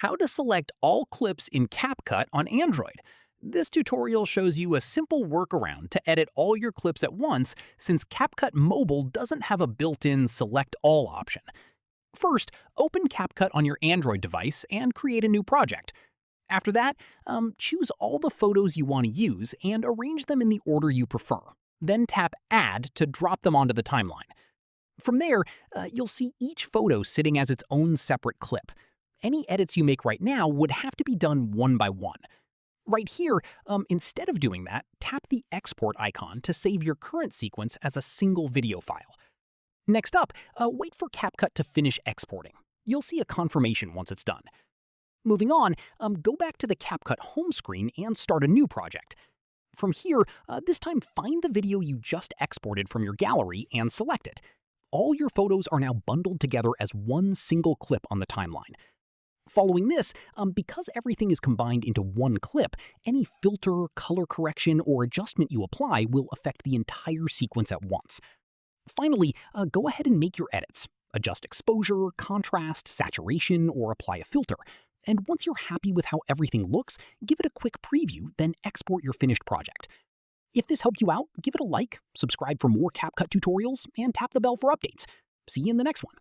How to select all clips in CapCut on Android. This tutorial shows you a simple workaround to edit all your clips at once since CapCut Mobile doesn't have a built-in Select All option. First, open CapCut on your Android device and create a new project. After that, choose all the photos you want to use and arrange them in the order you prefer. Then tap Add to drop them onto the timeline. From there, you'll see each photo sitting as its own separate clip. Any edits you make right now would have to be done one by one. Right here, instead of doing that, tap the export icon to save your current sequence as a single video file. Next up, wait for CapCut to finish exporting. You'll see a confirmation once it's done. Moving on, go back to the CapCut home screen and start a new project. From here, this time find the video you just exported from your gallery and select it. All your photos are now bundled together as one single clip on the timeline. Following this, because everything is combined into one clip, any filter, color correction, or adjustment you apply will affect the entire sequence at once. Finally, go ahead and make your edits. Adjust exposure, contrast, saturation, or apply a filter. And once you're happy with how everything looks, give it a quick preview, then export your finished project. If this helped you out, give it a like, subscribe for more CapCut tutorials, and tap the bell for updates. See you in the next one.